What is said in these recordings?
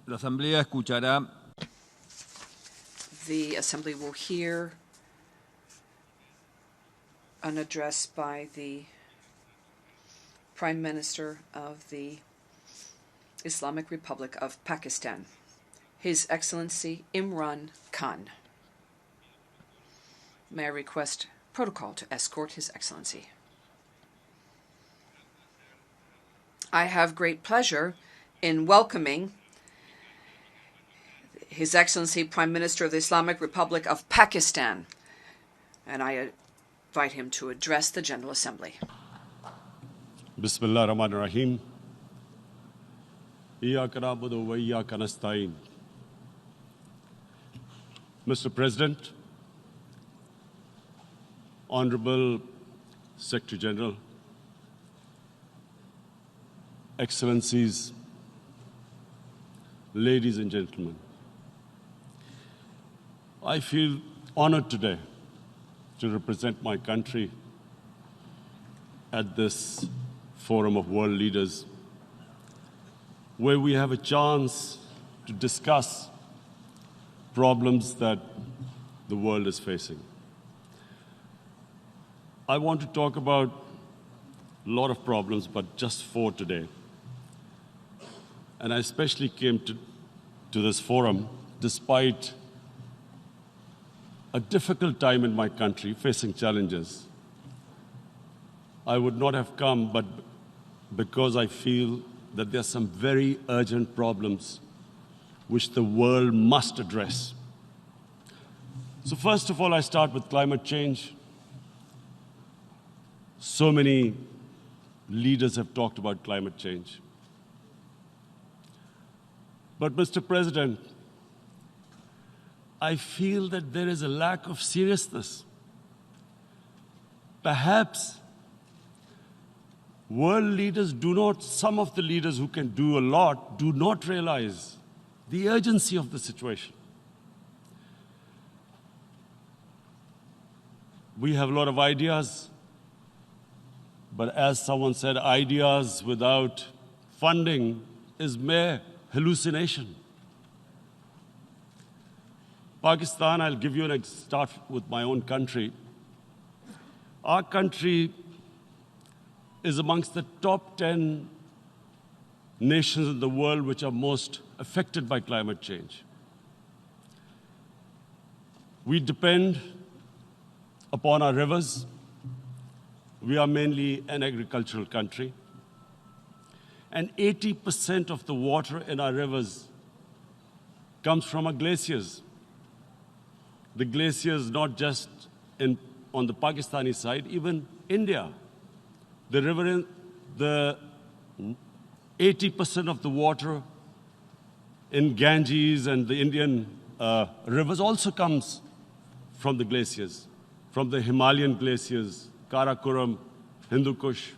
La Asamblea escuchará The Assembly will hear an address by the Prime Minister of the Islamic Republic of Pakistan, His Excellency Imran Khan. May I request protocol to escort His Excellency? I have great pleasure in welcoming His Excellency Prime Minister of the Islamic Republic of Pakistan, and I invite him to address the General Assembly. Bismillah ar-Rahman ar-Rahim. Iyyaka na'budu wa iyyaka nasta'in. Mr. President, Honorable Secretary General, Excellencies, ladies and gentlemen, I feel honored today to represent my country at this forum of world leaders, where we have a chance to discuss problems that the world is facing. I want to talk about a lot of problems, but just 4 today. And I especially came to this forum despite a difficult time in my country, facing challenges. I would not have come, but because I feel that there are some very urgent problems which the world must address. So first of all, I start with climate change. So many leaders have talked about climate change. But Mr. President, I feel that there is a lack of seriousness. Perhaps world leaders some of the leaders who can do a lot, do not realize the urgency of the situation. We have a lot of ideas, but as someone said, ideas without funding is mere hallucination. Pakistan, I'll give you start with my own country. Our country is amongst the top 10 nations in the world which are most affected by climate change. We depend upon our rivers. We are mainly an agricultural country. And 80% of the water in our rivers comes from our glaciers. The glaciers, not just on the Pakistani side, even India. The 80% of the water in Ganges and the Indian rivers also comes from the glaciers, from the Himalayan glaciers, Karakoram, Hindu Kush.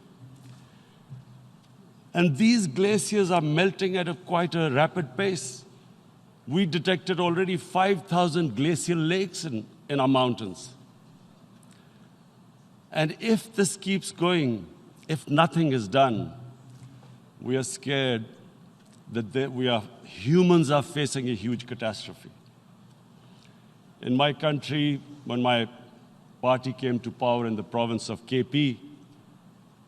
And these glaciers are melting at quite a rapid pace. We detected already 5,000 glacial lakes in our mountains. And if this keeps going, if nothing is done, we are scared that humans are facing a huge catastrophe. In my country, when my party came to power in the province of KP,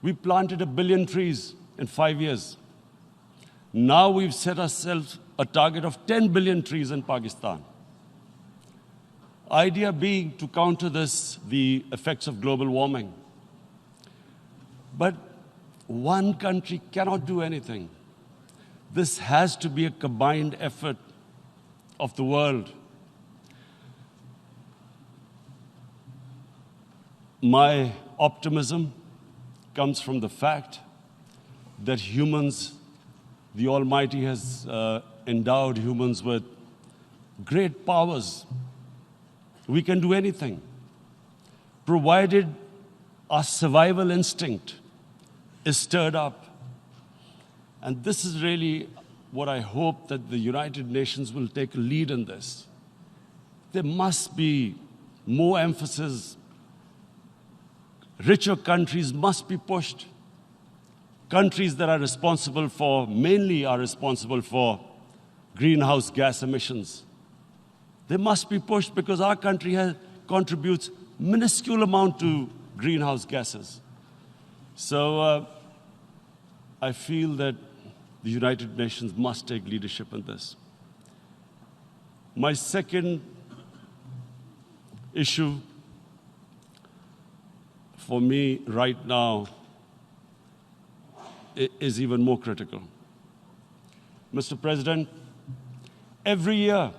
we planted 1 billion trees in 5 years. Now we've set ourselves a target of 10 billion trees in Pakistan. Idea being to counter the effects of global warming. But one country cannot do anything. This has to be a combined effort of the world. My optimism comes from the fact that the Almighty has endowed humans with great powers. We can do anything, provided our survival instinct is stirred up. And this is really what I hope that the United Nations will take a lead in this. There must be more emphasis. Richer countries must be pushed. Countries that are responsible for greenhouse gas emissions. They must be pushed because our country contributes minuscule amount to greenhouse gases. So I feel that the United Nations must take leadership in this. My second issue for me right now is even more critical. Mr. President, every year,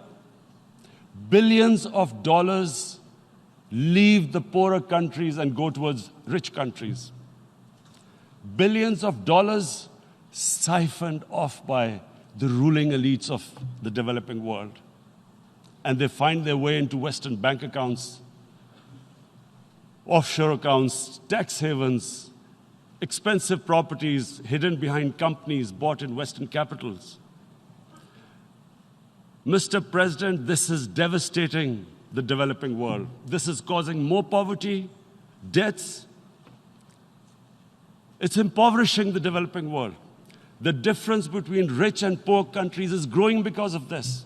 billions of dollars leave the poorer countries and go towards rich countries. Billions of dollars siphoned off by the ruling elites of the developing world. And they find their way into Western bank accounts, offshore accounts, tax havens, expensive properties hidden behind companies bought in Western capitals. Mr. President, this is devastating the developing world. This is causing more poverty, deaths. It's impoverishing the developing world. The difference between rich and poor countries is growing because of this.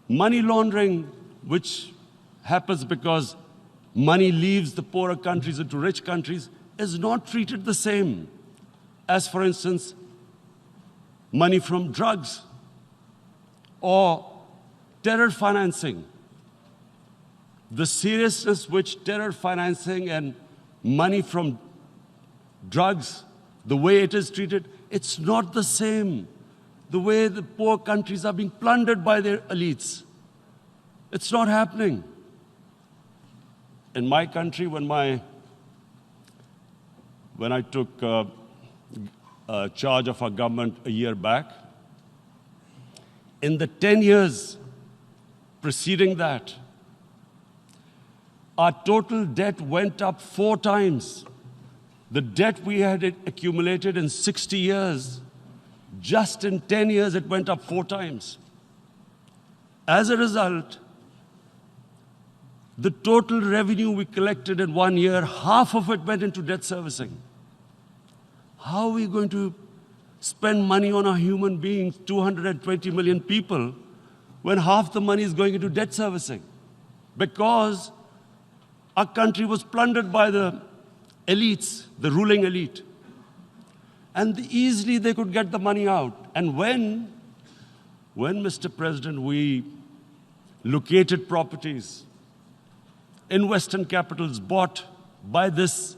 Money laundering, which happens because money leaves the poorer countries into rich countries, is not treated the same as, for instance, money from drugs or terror financing. The seriousness which terror financing and money from drugs, the way it is treated, it's not the same. The way the poor countries are being plundered by their elites. It's not happening. In my country, when I took charge of our government a year back, in the 10 years preceding that, our total debt went up 4 times. The debt we had accumulated in 60 years, just in 10 years, it went up 4 times. As a result, the total revenue we collected in 1 year, half of it went into debt servicing. How are we going to spend money on our human beings, 220 million people, when half the money is going into debt servicing? Because our country was plundered by the elites, the ruling elite. And easily they could get the money out. And when, Mr. President, we located properties in Western capitals bought by this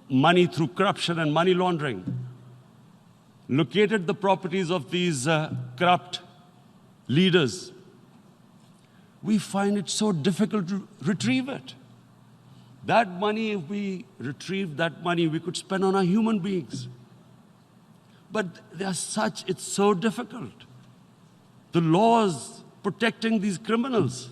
money through corruption and money laundering, located the properties of these corrupt leaders, we find it so difficult to retrieve it. That money, if we retrieved that money, we could spend on our human beings. But it's so difficult. The laws protecting these criminals.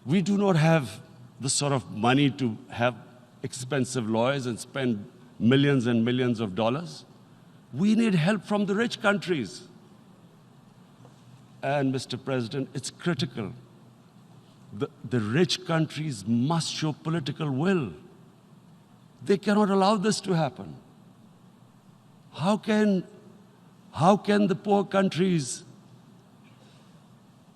We do not have the sort of money to have expensive lawyers and spend millions and millions of dollars. We need help from the rich countries. And, Mr. President, it's critical. The rich countries must show political will. They cannot allow this to happen. How can the poor countries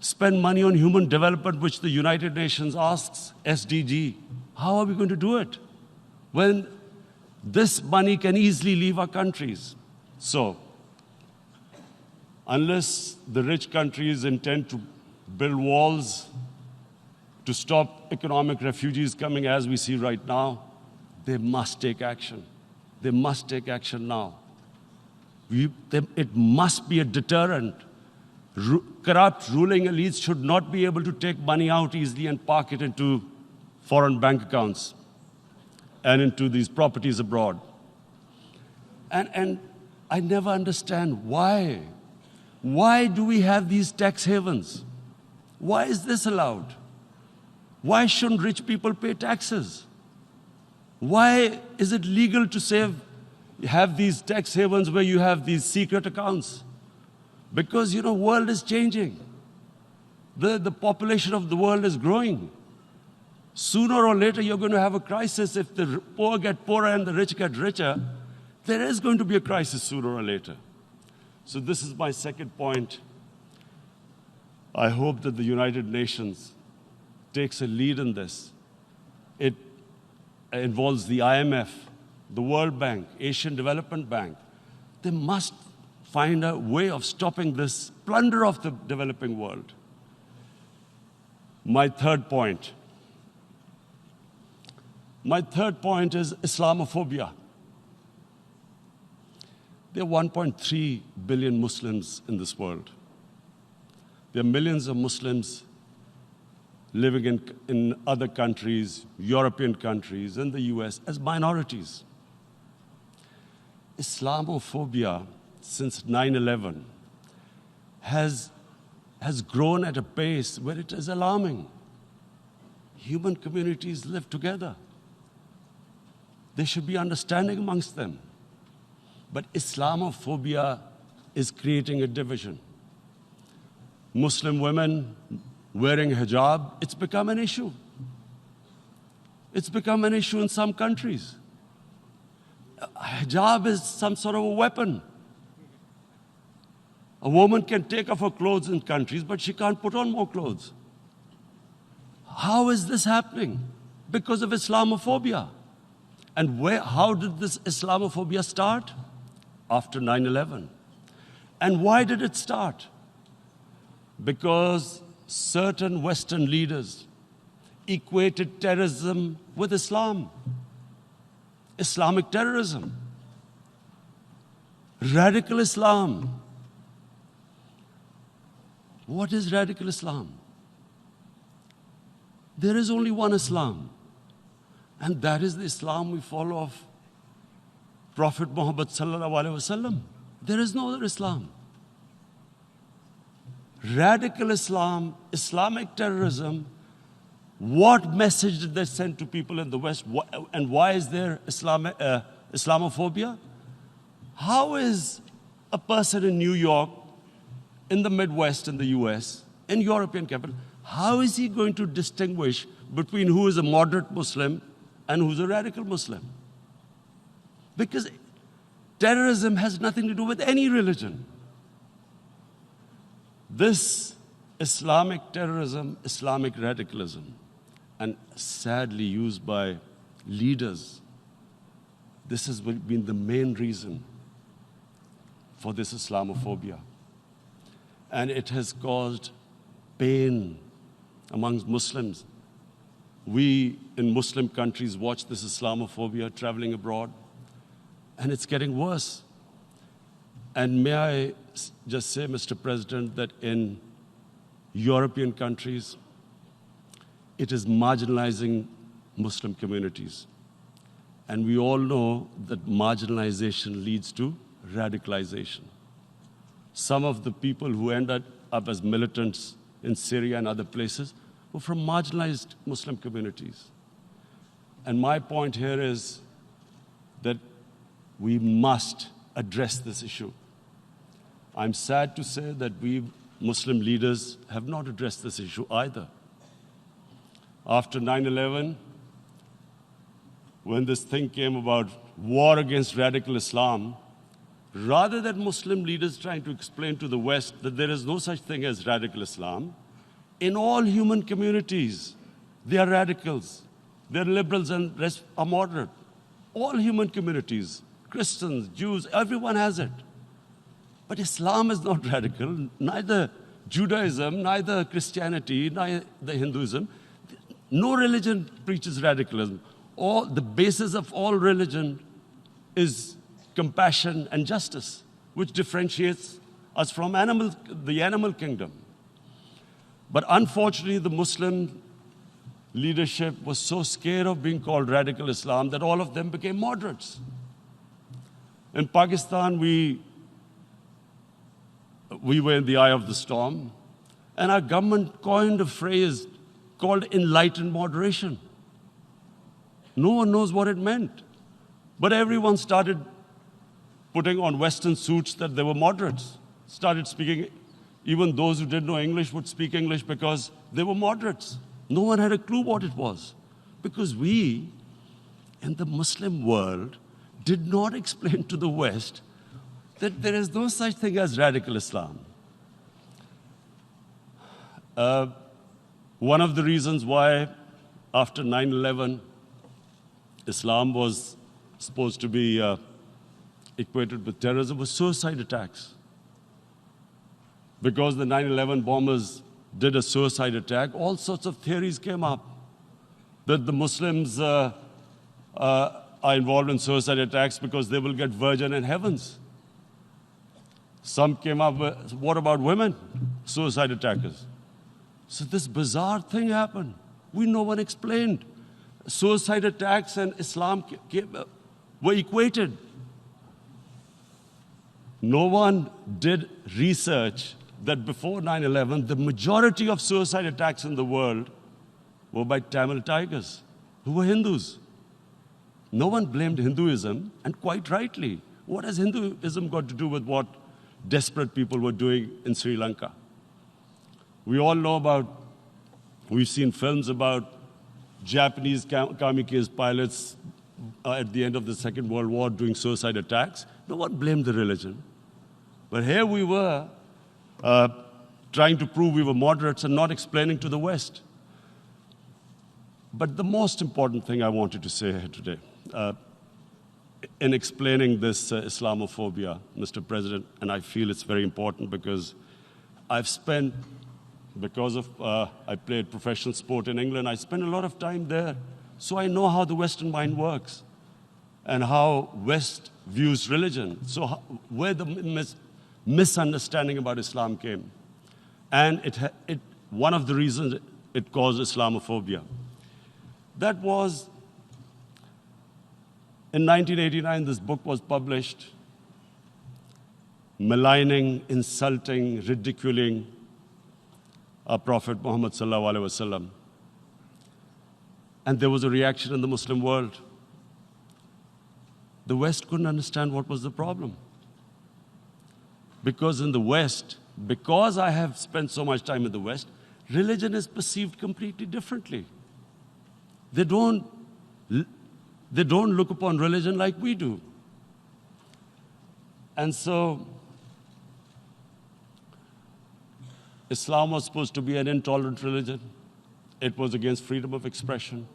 spend money on human development, which the United Nations asks, SDG? How are we going to do it when this money can easily leave our countries? So, unless the rich countries intend to build walls to stop economic refugees coming as we see right now, they must take action. They must take action now. It must be a deterrent. Corrupt ruling elites should not be able to take money out easily and park it into foreign bank accounts and into these properties abroad. And I never understand why. Why do we have these tax havens? Why is this allowed? Why shouldn't rich people pay taxes? Why is it legal to have these tax havens where you have these secret accounts? Because, the world is changing. The population of the world is growing. Sooner or later, you're going to have a crisis if the poor get poorer and the rich get richer. There is going to be a crisis sooner or later. So this is my second point. I hope that the United Nations takes a lead in this. It involves the IMF, the World Bank, Asian Development Bank. They must find a way of stopping this plunder of the developing world. My third point is Islamophobia. There are 1.3 billion Muslims in this world. There are millions of Muslims living in other countries, European countries, and the US as minorities. Islamophobia, since 9/11, has grown at a pace where it is alarming. Human communities live together. There should be understanding amongst them. But Islamophobia is creating a division. Muslim women wearing hijab, it's become an issue. It's become an issue in some countries. Hijab is some sort of a weapon. A woman can take off her clothes in countries, but she can't put on more clothes. How is this happening? Because of Islamophobia. And how did this Islamophobia start? After 9/11. And why did it start? Because certain Western leaders equated terrorism with Islam. Islamic terrorism. Radical Islam. What is radical Islam? There is only one Islam. And that is the Islam we follow of Prophet Muhammad sallallahu alaihi wasallam. There is no other Islam. Radical Islam, Islamic terrorism, what message did they send to people in the West? And why is there Islamophobia? How is a person in New York, in the Midwest, in the US, in European capital, how is he going to distinguish between who is a moderate Muslim and who's a radical Muslim? Because terrorism has nothing to do with any religion. This Islamic terrorism, Islamic radicalism, and sadly used by leaders, this has been the main reason for this Islamophobia. And it has caused pain amongst Muslims. We in Muslim countries watch this Islamophobia traveling abroad, and it's getting worse. And may I just say, Mr. President, that in European countries, it is marginalizing Muslim communities. And we all know that marginalization leads to radicalization. Some of the people who ended up as militants in Syria and other places were from marginalized Muslim communities. And my point here is that we must address this issue. I'm sad to say that we Muslim leaders have not addressed this issue either. After 9/11, when this thing came about war against radical Islam, rather than Muslim leaders trying to explain to the West that there is no such thing as radical Islam, in all human communities, they are radicals. They're liberals and rest are moderate. All human communities, Christians, Jews, everyone has it. But Islam is not radical, neither Judaism, neither Christianity, neither Hinduism. No religion preaches radicalism. The basis of all religion is compassion and justice, which differentiates us from the animal kingdom. But unfortunately, the Muslim leadership was so scared of being called radical Islam that all of them became moderates. In Pakistan, we were in the eye of the storm, and our government coined a phrase called enlightened moderation. No one knows what it meant. But everyone started putting on Western suits that they were moderates, started speaking. Even those who didn't know English would speak English because they were moderates. No one had a clue what it was. Because we, in the Muslim world, did not explain to the West that there is no such thing as radical Islam. One of the reasons why after 9/11, Islam was supposed to be equated with terrorism was suicide attacks. Because the 9/11 bombers did a suicide attack, all sorts of theories came up that the Muslims are involved in suicide attacks because they will get virgin in heavens. Some came up with, what about women, suicide attackers? So this bizarre thing happened. No one explained. Suicide attacks and Islam were equated. No one did research that before 9/11, the majority of suicide attacks in the world were by Tamil Tigers, who were Hindus. No one blamed Hinduism, and quite rightly. What has Hinduism got to do with what desperate people were doing in Sri Lanka? We all know about, we've seen films about Japanese kamikaze pilots at the end of the Second World War doing suicide attacks. No one blamed the religion. But here we were trying to prove we were moderates and not explaining to the West. But the most important thing I wanted to say here today, in explaining this Islamophobia, Mr. President, and I feel it's very important because I've spent, because of I played professional sport in England, I spent a lot of time there. So I know how the Western mind works and how West views religion. So where the misunderstanding about Islam came. And one of the reasons it caused Islamophobia. That was, in 1989, this book was published, maligning, insulting, ridiculing our Prophet Muhammad sallallahu alaihi wasallam. And there was a reaction in the Muslim world. The West couldn't understand what was the problem. Because in the West, because I have spent so much time in the West, religion is perceived completely differently. They don't look upon religion like we do. And so, Islam was supposed to be an intolerant religion. It was against freedom of expression.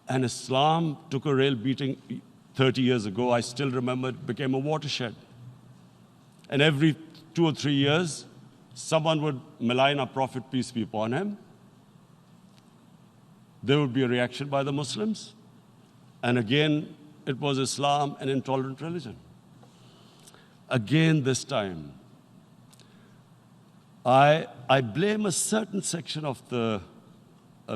And Islam took a real beating 30 years ago. I still remember it became a watershed. And every 2 or 3 years, someone would malign our Prophet, peace be upon him. There would be a reaction by the Muslims. And again, it was Islam, an intolerant religion. Again, this time, I blame a certain section of the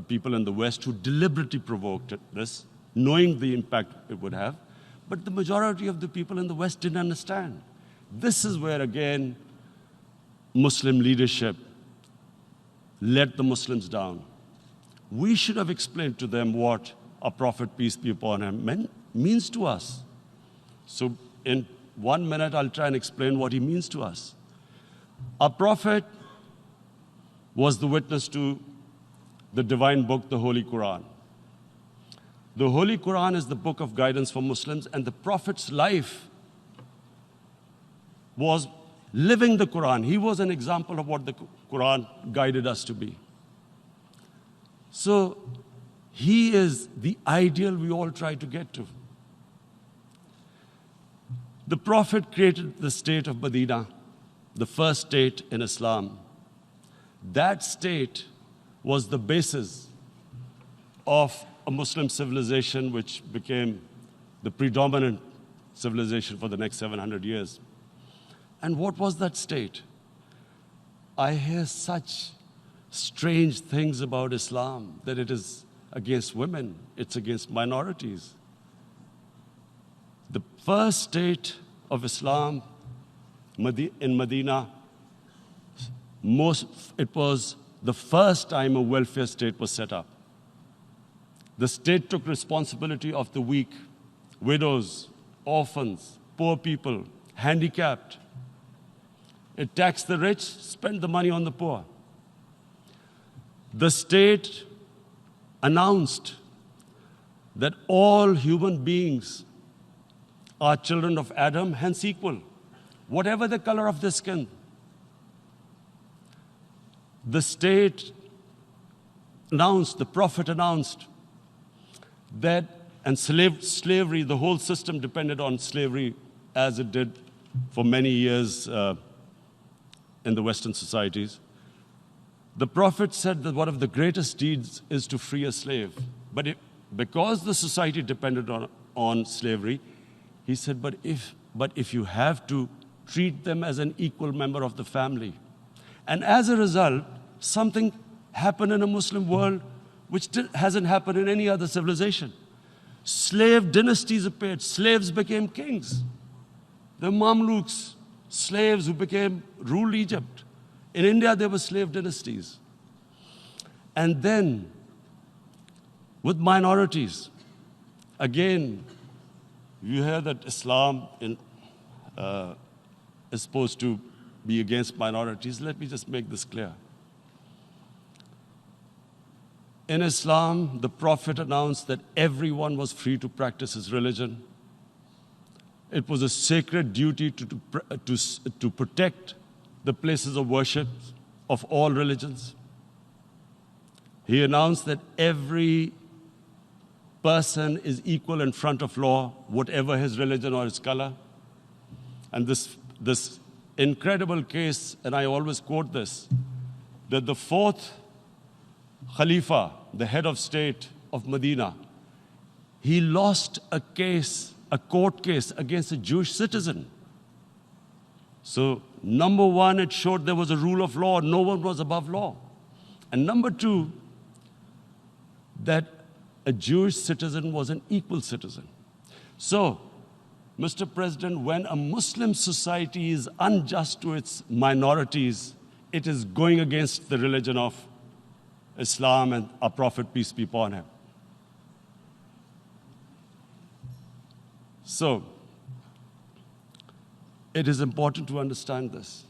people in the West who deliberately provoked this, knowing the impact it would have. But the majority of the people in the West didn't understand. This is where, again, Muslim leadership let the Muslims down. We should have explained to them what our Prophet, peace be upon him, means to us. So in 1 minute, I'll try and explain what he means to us. Our Prophet was the witness to the divine book, the Holy Quran. The Holy Quran is the book of guidance for Muslims, and the Prophet's life was living the Quran. He was an example of what the Quran guided us to be. So he is the ideal we all try to get to. The Prophet created the state of Medina, the first state in Islam. That state was the basis of a Muslim civilization which became the predominant civilization for the next 700 years. And what was that state? I hear such strange things about Islam, that it is against women, it's against minorities. The first state of Islam in Medina, it was the first time a welfare state was set up. The state took responsibility of the weak, widows, orphans, poor people, handicapped. It taxed the rich, spent the money on the poor. The state announced that all human beings are children of Adam, hence equal, whatever the color of their skin. The state announced, the Prophet announced that, and slavery, the whole system depended on slavery as it did for many years in the Western societies. The Prophet said that one of the greatest deeds is to free a slave. But because the society depended on slavery, he said, but if you have to treat them as an equal member of the family. And as a result, something happened in a Muslim world which hasn't happened in any other civilization. Slave dynasties appeared. Slaves became kings. The Mamluks, slaves who ruled Egypt. In India, there were slave dynasties. And then, with minorities, again, you hear that Islam is supposed to be against minorities. Let me just make this clear. In Islam, the Prophet announced that everyone was free to practice his religion. It was a sacred duty to protect the places of worship of all religions. He announced that every person is equal in front of law, whatever his religion or his color. And this incredible case, and I always quote this, that the fourth Khalifa, the head of state of Medina, he lost a court case against a Jewish citizen. So, number one, it showed there was a rule of law, no one was above law. And number two, that a Jewish citizen was an equal citizen. So, Mr. President, when a Muslim society is unjust to its minorities, it is going against the religion of Islam and our Prophet, peace be upon him. So, it is important to understand this.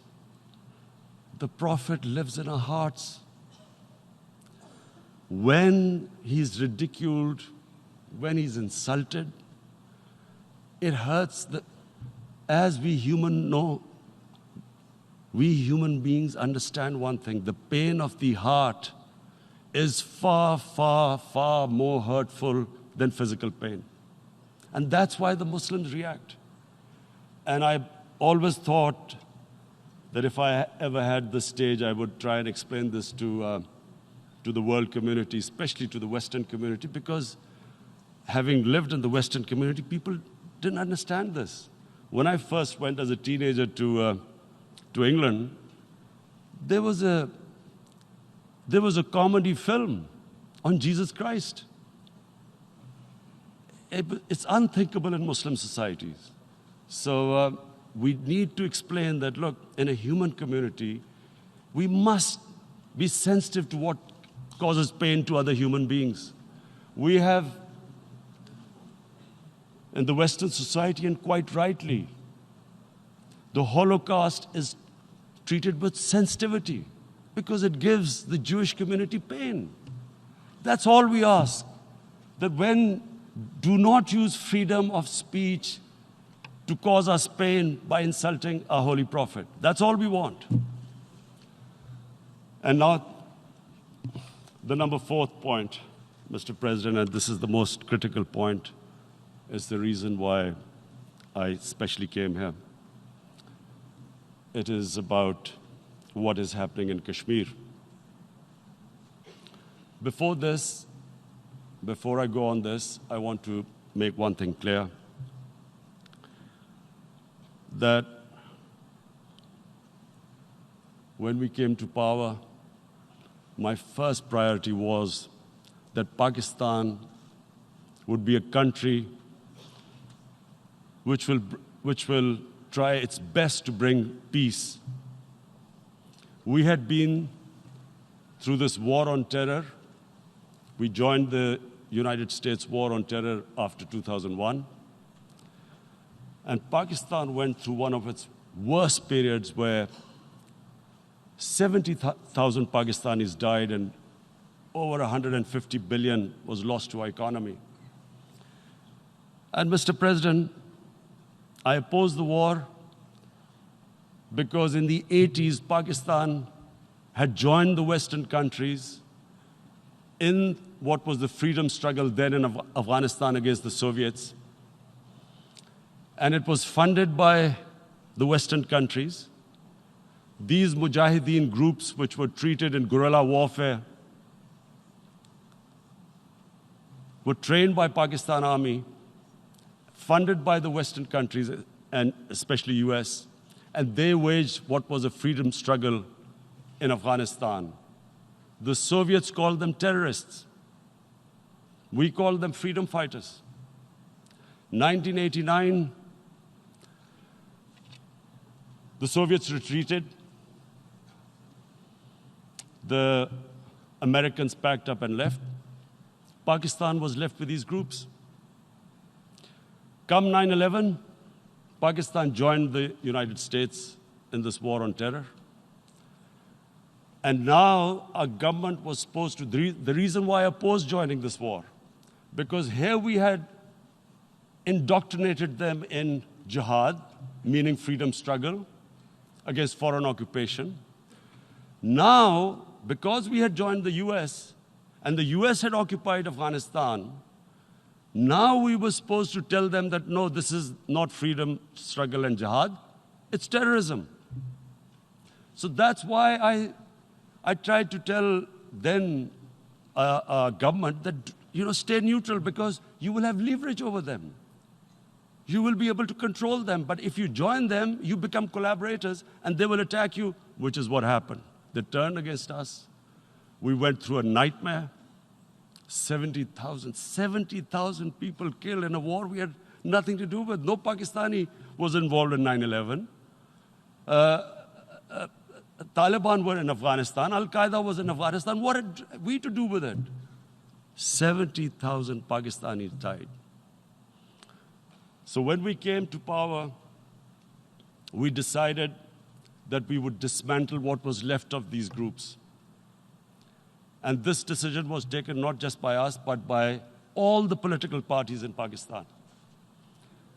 The Prophet lives in our hearts. When he's ridiculed, when he's insulted, it hurts. As we human beings understand one thing: the pain of the heart is far, far, far more hurtful than physical pain. And that's why the Muslims react. And I always thought that if I ever had the stage, I would try and explain this to the world community, especially to the Western community, because having lived in the Western community, people didn't understand this. When I first went as a teenager to England, there was a comedy film on Jesus Christ. It's unthinkable in Muslim societies. So we need to explain that, look, in a human community, we must be sensitive to what causes pain to other human beings. We have, in the Western society, and quite rightly, the Holocaust is treated with sensitivity because it gives the Jewish community pain. That's all we ask. That do not use freedom of speech to cause us pain by insulting our Holy Prophet. That's all we want. And now, the number fourth point, Mr. President, and this is the most critical point, is the reason why I especially came here. It is about what is happening in Kashmir. Before I go on this, I want to make one thing clear, that when we came to power, my first priority was that Pakistan would be a country which will try its best to bring peace. We had been through this war on terror. We joined the United States war on terror after 2001. And Pakistan went through one of its worst periods where 70,000 Pakistanis died and over 150 billion was lost to our economy. And Mr. President, I opposed the war because in the 80s, Pakistan had joined the Western countries in what was the freedom struggle then in Afghanistan against the Soviets. And it was funded by the Western countries. These Mujahideen groups, which were treated in guerrilla warfare, were trained by Pakistan Army, funded by the Western countries, and especially US, and they waged what was a freedom struggle in Afghanistan. The Soviets called them terrorists. We called them freedom fighters. 1989, the Soviets retreated. The Americans packed up and left. Pakistan was left with these groups. Come 9/11, Pakistan joined the United States in this war on terror. And now our government was supposed to, the reason why I opposed joining this war, because here we had indoctrinated them in jihad, meaning freedom struggle against foreign occupation. Now, because we had joined the US, and the US had occupied Afghanistan, now we were supposed to tell them that, no, this is not freedom struggle and jihad, it's terrorism. So that's why I tried to tell then government that, stay neutral because you will have leverage over them. You will be able to control them. But if you join them, you become collaborators and they will attack you, which is what happened. They turned against us. We went through a nightmare. 70,000 people killed in a war we had nothing to do with. No Pakistani was involved in 9/11. Taliban were in Afghanistan. Al-Qaeda was in Afghanistan. What had we to do with it? 70,000 Pakistanis died. So when we came to power, we decided that we would dismantle what was left of these groups. And this decision was taken not just by us, but by all the political parties in Pakistan.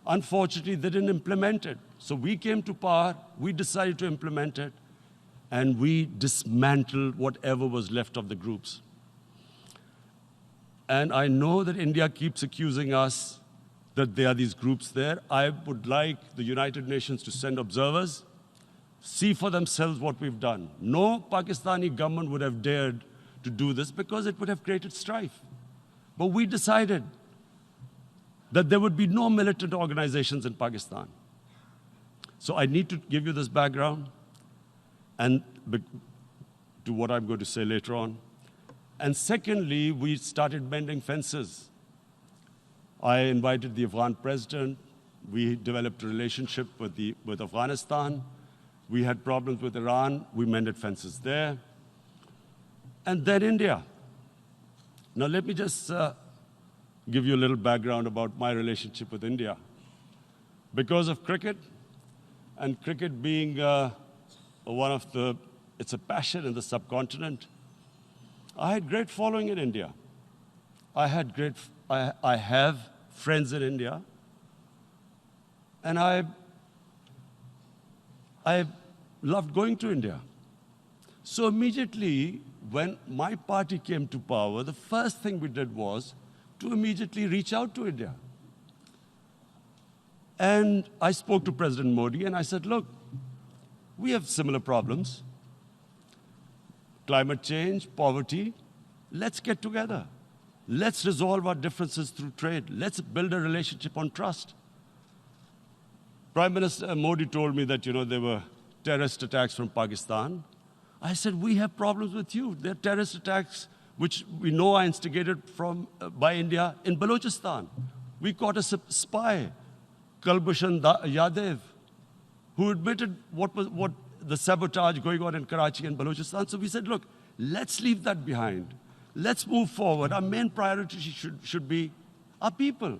Unfortunately, they didn't implement it. So we came to power, we decided to implement it, and we dismantled whatever was left of the groups. And I know that India keeps accusing us that there are these groups there. I would like the United Nations to send observers, see for themselves what we've done. No Pakistani government would have dared to do this because it would have created strife. But we decided that there would be no militant organizations in Pakistan. So I need to give you this background and to what I'm going to say later on. And secondly, we started mending fences. I invited the Afghan president. We developed a relationship with Afghanistan. We had problems with Iran. We mended fences there. And then India. Now let me just give you a little background about my relationship with India. Because of cricket, and cricket being it's a passion in the subcontinent, I had great following in India. I have friends in India, and I loved going to India. So immediately, when my party came to power, the first thing we did was to immediately reach out to India. And I spoke to President Modi, and I said, look, we have similar problems. Climate change, poverty, let's get together. Let's resolve our differences through trade. Let's build a relationship on trust. Prime Minister Modi told me that, there were terrorist attacks from Pakistan. I said, we have problems with you. There are terrorist attacks which we know are instigated by India in Balochistan. We caught a spy, Kulbhushan Yadav, who admitted what the sabotage going on in Karachi and Balochistan. So we said, look, let's leave that behind. Let's move forward. Our main priority should be our people.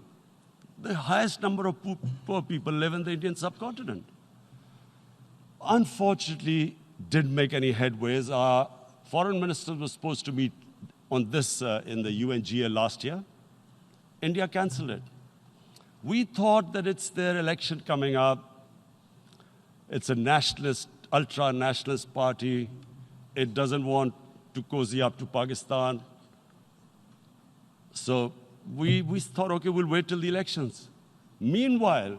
The highest number of poor people live in the Indian subcontinent. Unfortunately, didn't make any headways. Our foreign minister was supposed to meet on this in the UNGA last year. India cancelled it. We thought that it's their election coming up. It's a nationalist, ultra-nationalist party. It doesn't want to cozy up to Pakistan. So we thought, okay, we'll wait till the elections. Meanwhile,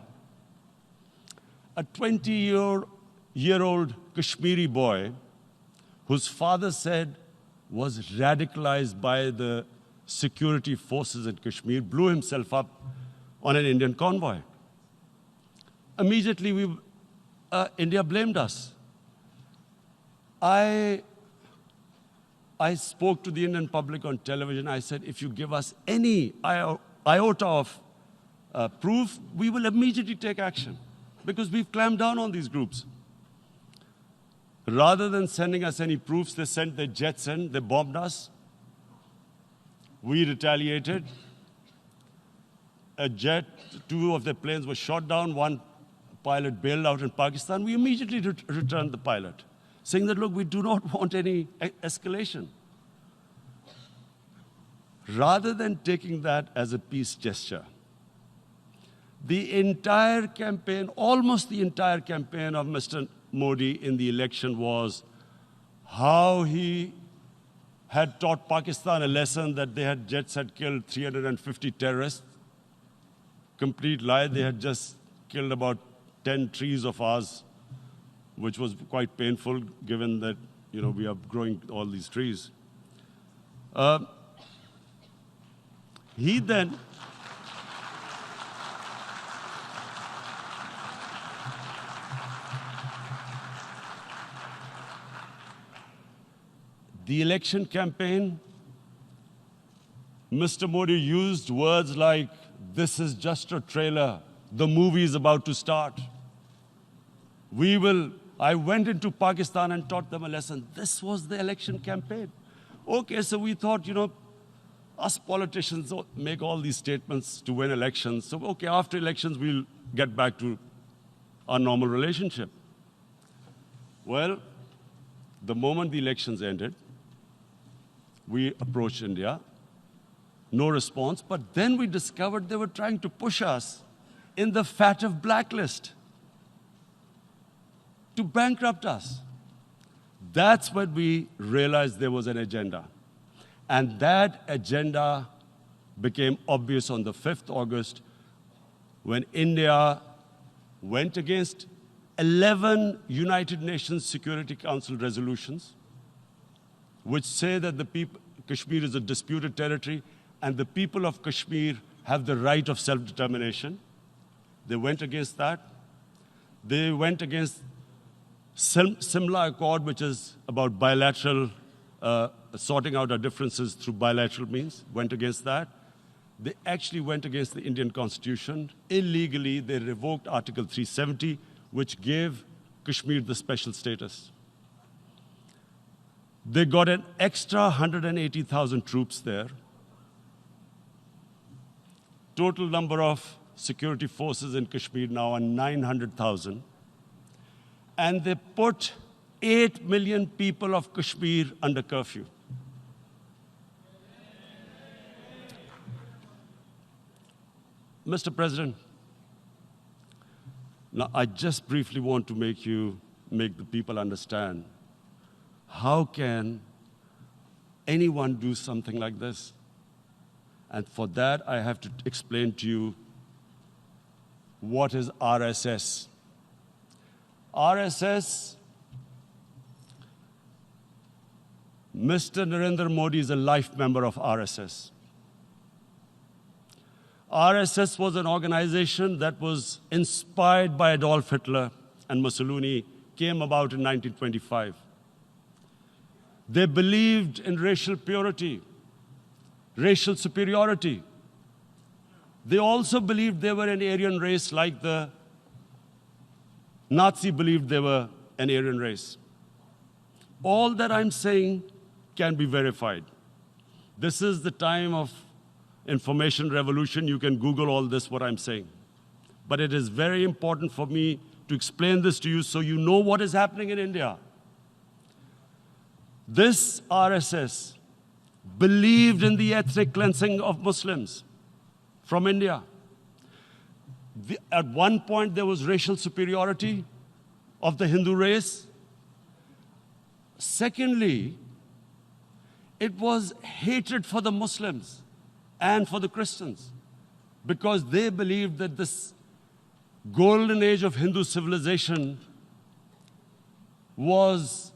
a 20-year-old Kashmiri boy, whose father said was radicalized by the security forces in Kashmir, blew himself up on an Indian convoy. Immediately, India blamed us. I spoke to the Indian public on television. I said, if you give us any iota of proof, we will immediately take action, because we've clamped down on these groups. Rather than sending us any proofs, they sent their jets in, they bombed us. We retaliated. A jet, 2 of their planes were shot down, 1 pilot bailed out in Pakistan. We immediately returned the pilot, saying that, look, we do not want any escalation. Rather than taking that as a peace gesture, the entire campaign, almost the entire campaign of Mr. Modi in the election was how he had taught Pakistan a lesson that jets had killed 350 terrorists. Complete lie. They had just killed about 10 trees of ours, which was quite painful given that, we are growing all these trees. He then the election campaign, Mr. Modi used words like, this is just a trailer. The movie is about to start. I went into Pakistan and taught them a lesson. This was the election campaign. Okay, so we thought, us politicians make all these statements to win elections. So, okay, after elections, we'll get back to our normal relationship. Well, the moment the elections ended, we approached India. No response, but then we discovered they were trying to push us in the FATF blacklist to bankrupt us. That's when we realized there was an agenda. And that agenda became obvious on the 5th August when India went against 11 United Nations Security Council resolutions, which say that Kashmir is a disputed territory and the people of Kashmir have the right of self-determination. They went against that. They went against Simla Accord, which is about bilateral, sorting out our differences through bilateral means, went against that. They actually went against the Indian Constitution. Illegally, they revoked Article 370, which gave Kashmir the special status. They got an extra 180,000 troops there. Total number of security forces in Kashmir now are 900,000. And they put 8 million people of Kashmir under curfew. Mr. President, now I just briefly want to make the people understand, how can anyone do something like this? And for that, I have to explain to you what is RSS. RSS, Mr. Narendra Modi is a life member of RSS. RSS was an organization that was inspired by Adolf Hitler and Mussolini, came about in 1925. They believed in racial purity, racial superiority. They also believed they were an Aryan race like the Nazi believed they were an Aryan race. All that I'm saying can be verified. This is the time of information revolution. You can Google all this, what I'm saying. But it is very important for me to explain this to you so you know what is happening in India. This RSS believed in the ethnic cleansing of Muslims from India. At one point, there was racial superiority of the Hindu race. Secondly, it was hatred for the Muslims and for the Christians, because they believed that this golden age of Hindu civilization was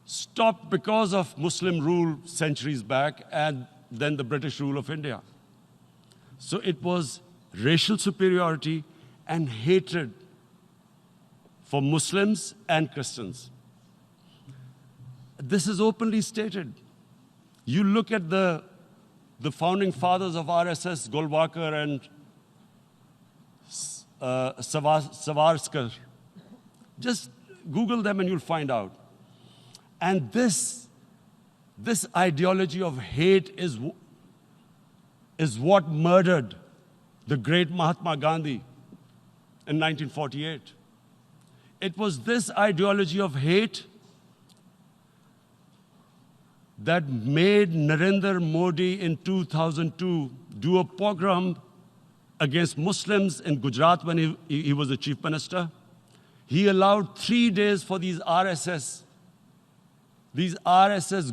stopped because of Muslim rule centuries back and then the British rule of India. So it was racial superiority and hatred for Muslims and Christians. This is openly stated. You look at the founding fathers of RSS, Golwalkar and Savarkar. Just Google them and you'll find out. And this ideology of hate is what murdered the great Mahatma Gandhi in 1948. It was this ideology of hate that made Narendra Modi in 2002 do a pogrom against Muslims in Gujarat when he was the chief minister. He allowed 3 days for these RSS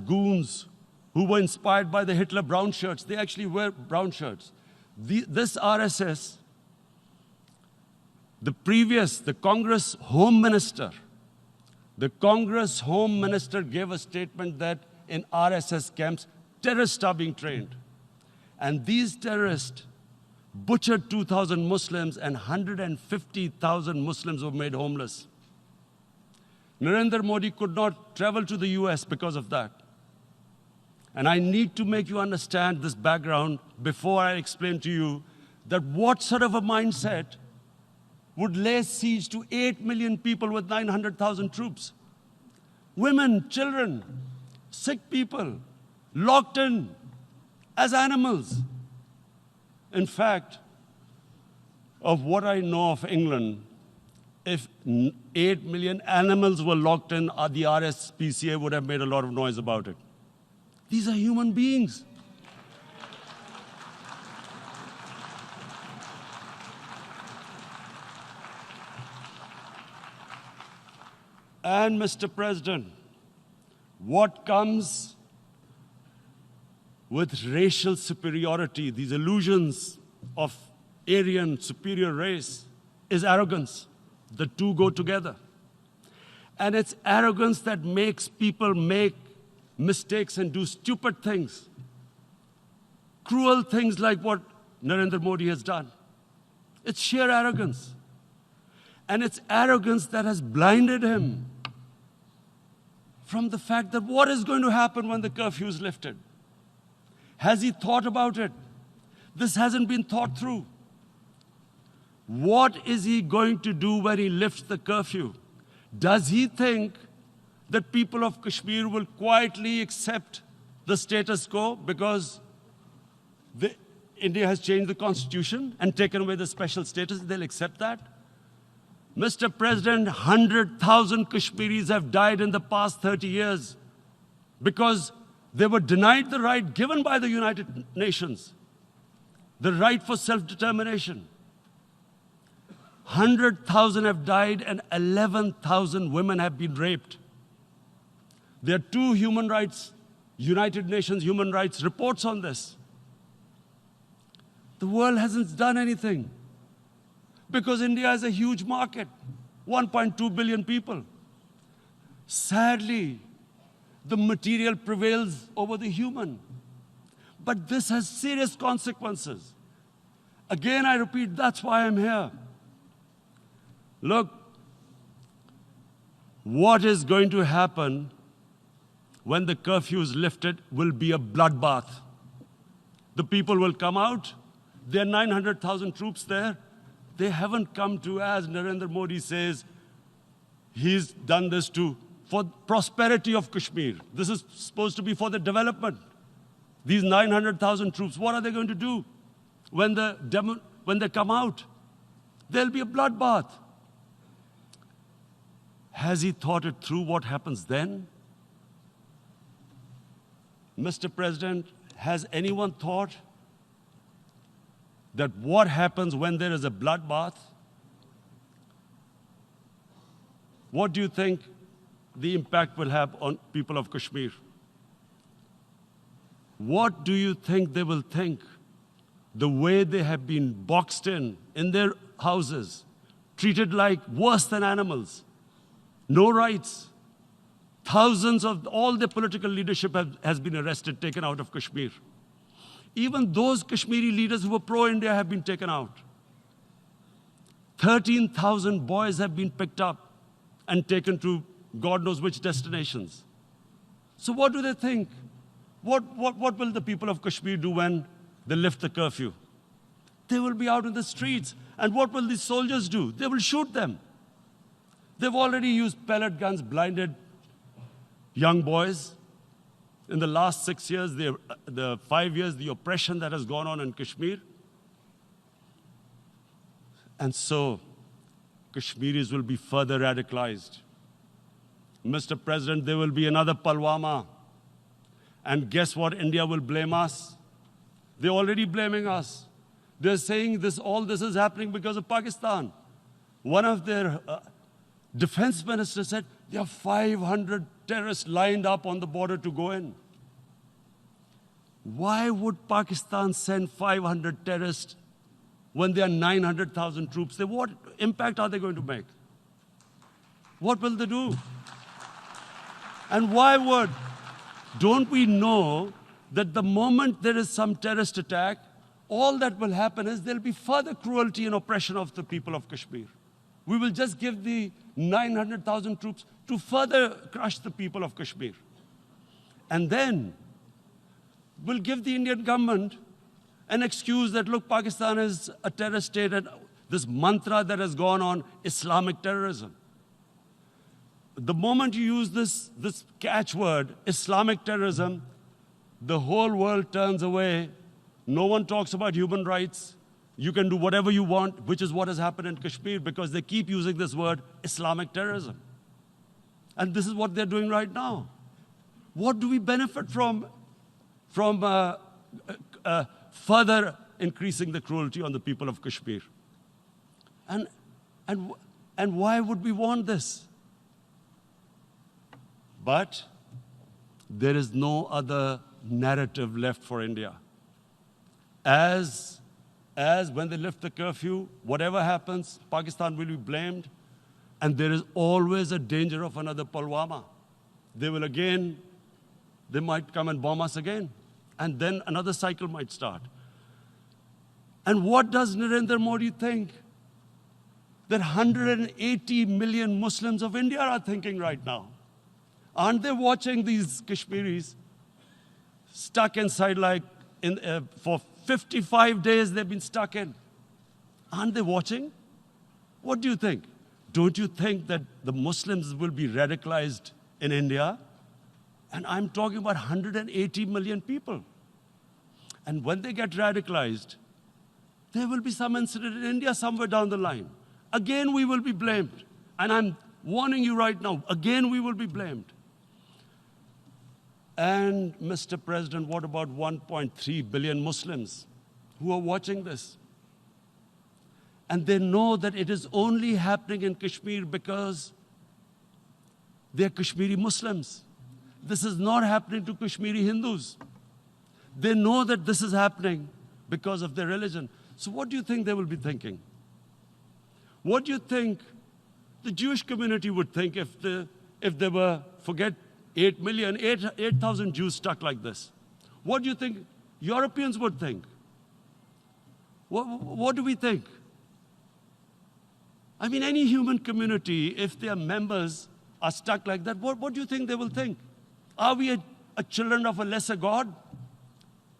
goons who were inspired by the Hitler brown shirts. They actually wear brown shirts. This RSS, the Congress Home Minister gave a statement that in RSS camps, terrorists are being trained. And these terrorists butchered 2,000 Muslims and 150,000 Muslims were made homeless. Narendra Modi could not travel to the US because of that. And I need to make you understand this background before I explain to you that what sort of a mindset would lay siege to 8 million people with 900,000 troops. Women, children, sick people, locked in as animals. In fact, of what I know of England, if 8 million animals were locked in, the RSPCA would have made a lot of noise about it. These are human beings. And Mr. President, what comes with racial superiority, these illusions of Aryan superior race, is arrogance. The two go together. And it's arrogance that makes people make mistakes and do stupid things. Cruel things like what Narendra Modi has done. It's sheer arrogance. And it's arrogance that has blinded him from the fact that what is going to happen when the curfew is lifted? Has he thought about it? This hasn't been thought through. What is he going to do when he lifts the curfew? Does he think that people of Kashmir will quietly accept the status quo because India has changed the constitution and taken away the special status? They'll accept that? Mr. President, 100,000 Kashmiris have died in the past 30 years because they were denied the right given by the United Nations, the right for self-determination. 100,000 have died and 11,000 women have been raped. There are 2 United Nations human rights reports on this. The world hasn't done anything because India is a huge market, 1.2 billion people. Sadly, the material prevails over the human. But this has serious consequences. Again, I repeat, that's why I'm here. Look, what is going to happen when the curfew is lifted will be a bloodbath. The people will come out. There are 900,000 troops there. They haven't come to, as Narendra Modi says, he's done this for prosperity of Kashmir. This is supposed to be for the development. These 900,000 troops, what are they going to do when they come out? There'll be a bloodbath. Has he thought it through what happens then? Mr. President, has anyone thought that what happens when there is a bloodbath? What do you think the impact will have on people of Kashmir? What do you think they will think? The way they have been boxed in their houses, treated like worse than animals, no rights. Thousands of all the political leadership has been arrested, taken out of Kashmir. Even those Kashmiri leaders who were pro-India have been taken out. 13,000 boys have been picked up and taken to God knows which destinations. So what do they think? What will the people of Kashmir do when they lift the curfew? They will be out in the streets. And what will these soldiers do? They will shoot them. They've already used pellet guns, blinded young boys. In the last 6 years, the 5 years, the oppression that has gone on in Kashmir. And so, Kashmiris will be further radicalized. Mr. President, there will be another Pulwama. And guess what? India will blame us. They're already blaming us. They're saying all this is happening because of Pakistan. One of their defense ministers said, there are 500 terrorists lined up on the border to go in. Why would Pakistan send 500 terrorists when there are 900,000 troops? What impact are they going to make? What will they do? And don't we know that the moment there is some terrorist attack, all that will happen is there'll be further cruelty and oppression of the people of Kashmir. We will just give the 900,000 troops to further crush the people of Kashmir. And then we'll give the Indian government an excuse that, look, Pakistan is a terrorist state, and this mantra that has gone on, Islamic terrorism. The moment you use this catchword, Islamic terrorism, the whole world turns away. No one talks about human rights. You can do whatever you want, which is what has happened in Kashmir, because they keep using this word, Islamic terrorism. And this is what they're doing right now. What do we benefit from further increasing the cruelty on the people of Kashmir? And why would we want this? But there is no other narrative left for India. As when they lift the curfew, whatever happens, Pakistan will be blamed, and there is always a danger of another Pulwama. They might come and bomb us again, and then another cycle might start. And what does Narendra Modi think? That 180 million Muslims of India are thinking right now. Aren't they watching these Kashmiris stuck inside for 55 days they've been stuck in? Aren't they watching? What do you think? Don't you think that the Muslims will be radicalized in India? And I'm talking about 180 million people. And when they get radicalized, there will be some incident in India somewhere down the line. Again, we will be blamed. And I'm warning you right now, again, we will be blamed. And, Mr. President, what about 1.3 billion Muslims who are watching this? And they know that it is only happening in Kashmir because they're Kashmiri Muslims. This is not happening to Kashmiri Hindus. They know that this is happening because of their religion. So what do you think they will be thinking? What do you think the Jewish community would think if they were, forget 8,000 Jews stuck like this? What do you think Europeans would think? What do we think? I mean, any human community, if their members are stuck like that, what do you think they will think? Are we a children of a lesser God?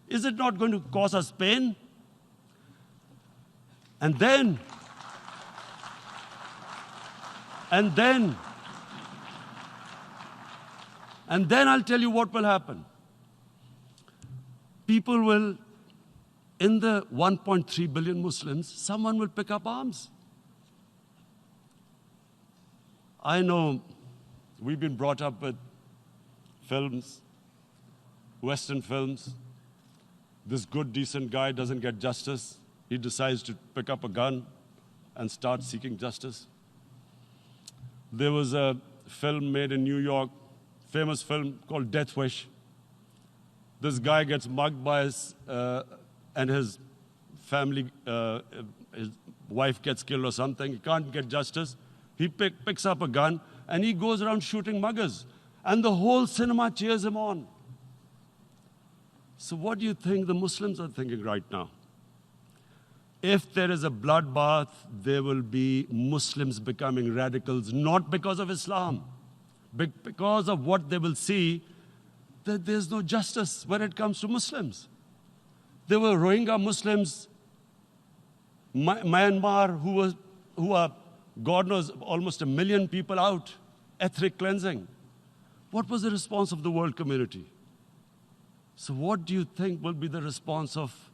Is it not going to cause us pain? And then I'll tell you what will happen. People will, in the 1.3 billion Muslims, someone will pick up arms. I know we've been brought up with films, Western films. This good, decent guy doesn't get justice. he decides to pick up a gun and start seeking justice. There was a film made in New York, famous film called Death Wish. This guy gets mugged by and his family, his wife gets killed or something. He can't get justice. He picks up a gun and he goes around shooting muggers. And the whole cinema cheers him on. So what do you think the Muslims are thinking right now? If there is a bloodbath, there will be Muslims becoming radicals, not because of Islam, but because of what they will see, that there's no justice when it comes to Muslims. There were Rohingya Muslims, Myanmar, who are, God knows, almost 1 million people out, ethnic cleansing. What was the response of the world community? So what do you think will be the response of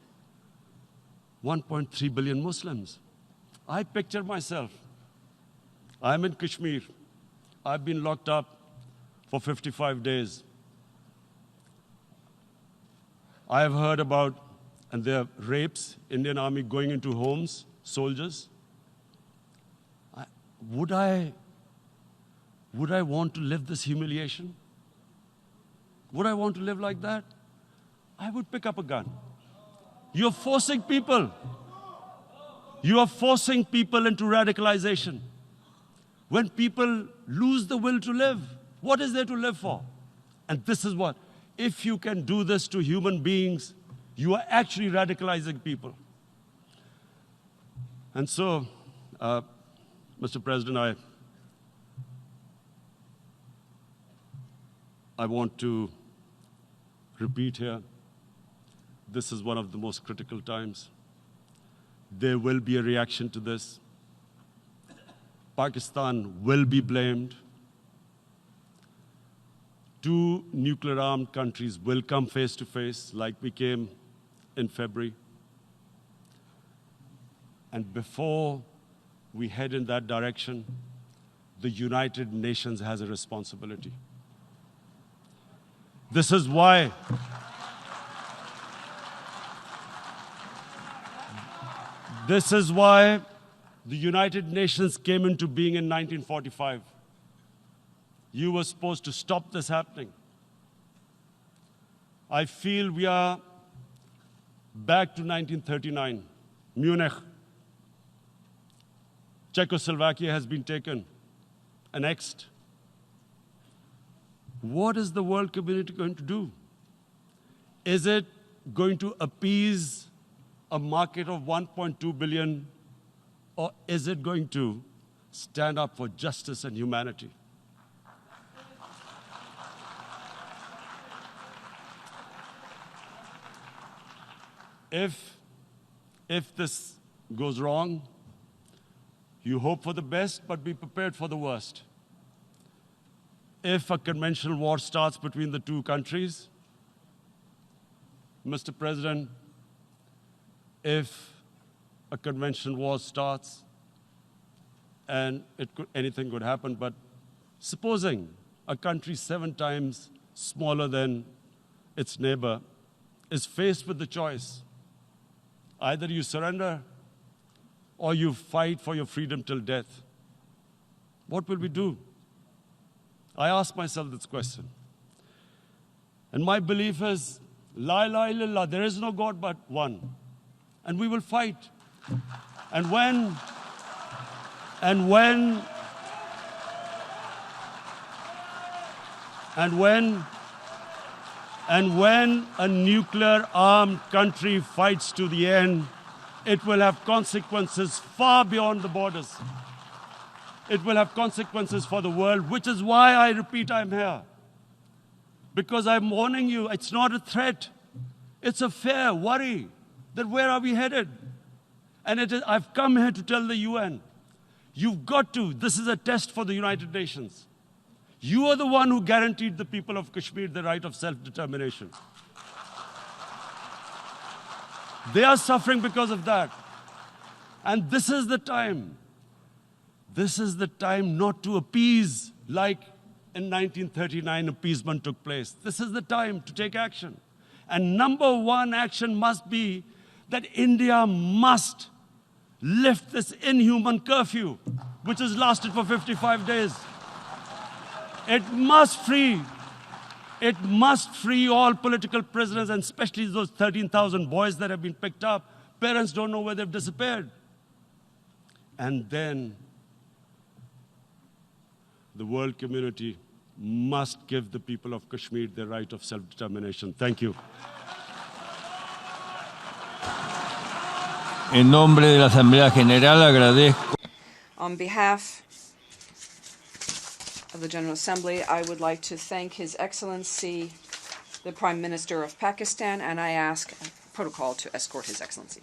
1.3 billion Muslims? I picture myself. I'm in Kashmir. I've been locked up for 55 days. I have heard about, and there are rapes, Indian Army going into homes, soldiers. Would I want to live this humiliation? Would I want to live like that? I would pick up a gun. You're forcing people. You are forcing people into radicalization. When people lose the will to live, what is there to live for? And this is what, if you can do this to human beings, you are actually radicalizing people. And so, Mr. President, I want to repeat here, this is one of the most critical times. There will be a reaction to this. Pakistan will be blamed. 2 nuclear-armed countries will come face to face like we came in February. And before we head in that direction, the United Nations has a responsibility. This is why the United Nations came into being in 1945. You were supposed to stop this happening. I feel we are back to 1939, Munich. Czechoslovakia has been taken, annexed. What is the world community going to do? Is it going to appease a market of 1.2 billion, or is it going to stand up for justice and humanity? If this goes wrong, you hope for the best, but be prepared for the worst. If a conventional war starts between the 2 countries, Mr. President, if a conventional war starts, and anything could happen, but supposing a country 7 times smaller than its neighbor is faced with the choice, either you surrender or you fight for your freedom till death, what will we do? I ask myself this question. And my belief is, La ilaha illallah, there is no God but one. And we will fight. And when a nuclear-armed country fights to the end, it will have consequences far beyond the borders. It will have consequences for the world, which is why I repeat I'm here. Because I'm warning you, it's not a threat. It's a fair worry that where are we headed? And I've come here to tell the UN, you've got to, this is a test for the United Nations. You are the one who guaranteed the people of Kashmir the right of self-determination. They are suffering because of that. And this is the time. This is the time not to appease like in 1939 appeasement took place. This is the time to take action. And number 1 action must be that India must lift this inhuman curfew, which has lasted for 55 days. It must free all political prisoners, and especially those 13,000 boys that have been picked up. Parents don't know where they've disappeared. And then the world community must give the people of Kashmir their right of self-determination. Thank you. En nombre de la Asamblea General agradezco. On behalf of the General Assembly, I would like to thank His Excellency, the Prime Minister of Pakistan, and I ask protocol to escort His Excellency.